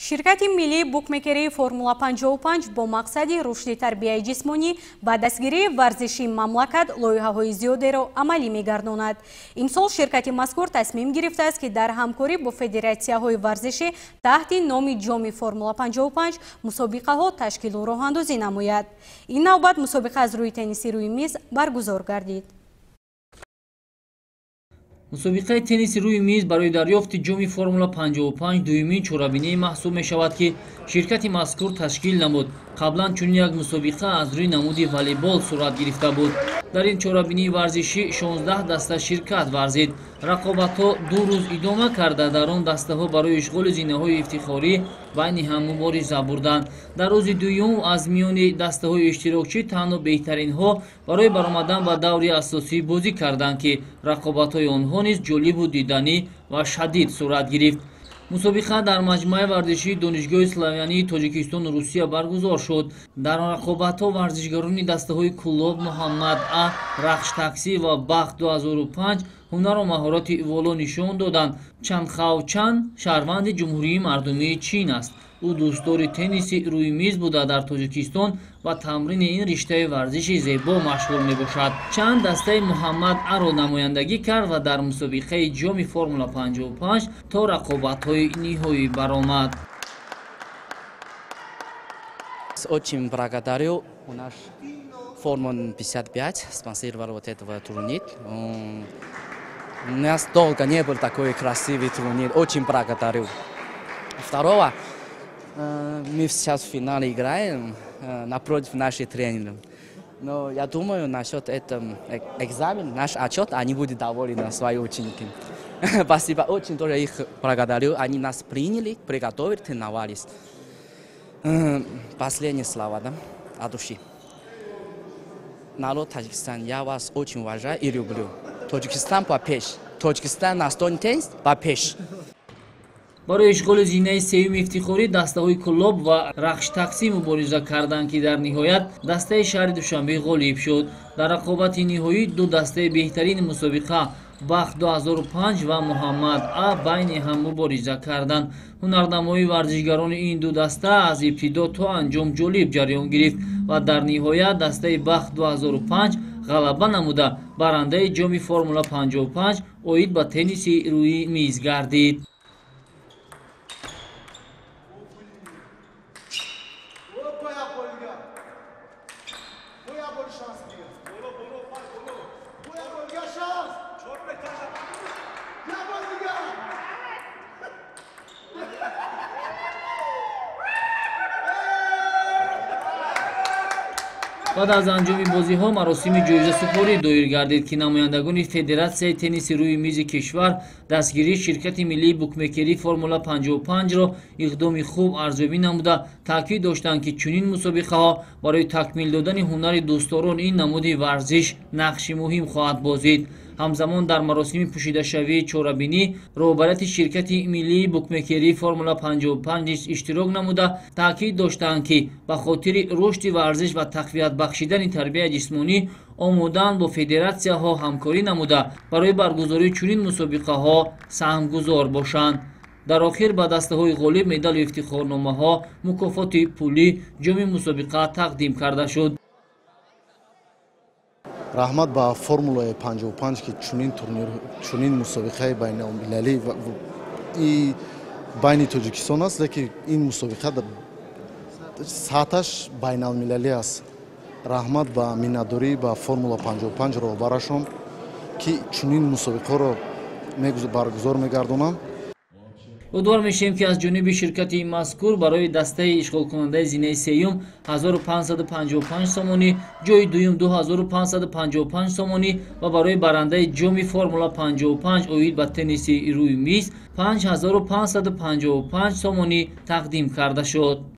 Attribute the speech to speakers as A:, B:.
A: ширкати миллии букмекерии Формула 55 бо мақсади рушди тарбияи ҷисмонӣ ба дастгирии варзиши мамлакат лоиҳаҳои зиёдеро амалӣ мегардонад. Имсол ширкати мазкур тасмим гирифтааст ки дар ҳамкорӣ бо федератсияҳои варзишӣ таҳти номи ҷоми Формула 55 мусобиқаҳо ташкилу роҳандозӣ намояд. Ин навбат мусобиқа аз рӯи тенниси рӯи миз баргузор гардид.
B: мусобиқаи тенниси рӯи миз барои дарёфти ҷоми Формула 55 дуюмин чорабинии маҳсуб мешавад, ки ширкати мазкур ташкил намуд. қаблан чунин як мусобиқа аз рӯи намуди волейбол сурат гирифта буд. дар ин чорабинии варзишӣ 16 даста ширкат варзид. рақобатҳо 2 рӯз идома карда, дар он дастаҳо барои ишғоли зинаҳои ифтихорӣ байни ҳам мубориза бурданд. дар рӯзи дуюм аз миёни дастаҳои иштирокчӣ танҳо беҳтаринҳо барои баромадан ба даври асосӣ бозӣ карданд, ки рақобатҳои онҳо низ ҷолибу диданӣ ва шадид сурат гирифт. мусобиқа дар маҷмӯаи варзишии донишгоҳи славянии Тоҷикистону Русия баргузор шуд. дар он рақобатҳо варзишгарони дастаҳои Куллоб, Муҳаммад А, Рахш Таксӣ ва Бахт 2005 ҳунару маҳорати воло нишон доданд. Чанхаочан шаҳрванди Ҷумҳурии Мардумии Чин аст. ӯ дӯстдори тенниси рӯи миз буда дар Тоҷикистон ва тамрини ин риштаи варзиши зебо машғул мебошад. Чанд дастаи Муҳаммад Аро намояндагӣ кард ва дар мусобиқаи ҷоми Формула 55 то рақобатҳои ниҳоӣ баромад.
C: Очень благодарю наш Формула 55 спонсировал вот этого турнир. У нас долго не был такой красивый турнир. Очень благодарю. Второго, мы сейчас в финале играем напротив наших тренеров. Но я думаю, насчет этого экзамена, наш отчет, они будут довольны свои ученики. Спасибо, очень тоже их благодарю. Они нас приняли, приготовили, тренировались. Последние слова, да, от души. Народ Таджикистана, я вас очень уважаю и люблю. Тоҷикистон ба пеш. Тоҷикистон настони теннис ба пеш.
B: барои ишғоли зинаи сеюми ифтихорӣ дастаҳои Куллоб ва Рахш Таксӣ мубориза карданд, ки дар ниҳоят дастаи шаҳри Душанбе ғолиб шуд. дар рақобати ниҳоӣ ду дастаи беҳтарини мусобиқа Бахт 2005 ва Муҳаммад А байни ҳам мубориза карданд. ҳунарнамои варзишгарони ин ду даста аз ибтидо то анҷом ҷолиб ҷараён гирифт ва дар ниҳоят дастаи Бахт 2005 ғалаба намуда барандаи ҷоми Формула 55 оид ба тенниси рӯи миз гардид. баъд аз анҷоми бозиҳо маросими ҷоизасупорӣ доир гардид, ки намояндагони Федератсияи тенниси рӯи мизи кишвар дастгирии ширкати миллии букмекерии Формула 55-ро иқдоми хуб арзёбӣ намуда таъкид доштанд, ки чунин мусобиқаҳо барои такмил додани ҳунари дӯстдорон ин намуди варзиш нақши муҳим хоҳад бозид. ҳамзамон дар маросими пӯшидашавии чорабинӣ роҳбарияти ширкати миллии букмекерии Формула 55 низ иштирок намуда таъкид доштанд, ки ба хотири рушди варзиш ва тақвият бахшидани тарбияи ҷисмонӣ омодаанд бо федератсияҳо ҳамкорӣ намуда барои баргузории чунин мусобиқаҳо саҳмгузор бошанд. дар охир ба дастаҳои ғолиб медалу ифтихорномаҳо, мукофоти пулӣ, ҷоми мусобиқа тақдим карда шуд.
D: раҳмат ба Формулаи 55 ки чунин мусобиқаи байналмилалӣ байни Тоҷикистон аст, лекин ин мусобиқа сатҳаш байналмилалӣ аст. раҳмат ба миннатдорӣ ба Формула 55 роҳбарашон ки чунин мусобиқаро баргузор мегардонанд.
B: умедвор мешавем, ки аз ҷониби ширкати мазкур барои дастаи ишғолкунандаи зинаи сеюм 1555 сомонӣ, ҷои дуюм 2555 сомонӣ ва барои барандаи ҷоми Формула 55 оид ба тенниси рӯи миз 5555 сомонӣ тақдим карда шуд.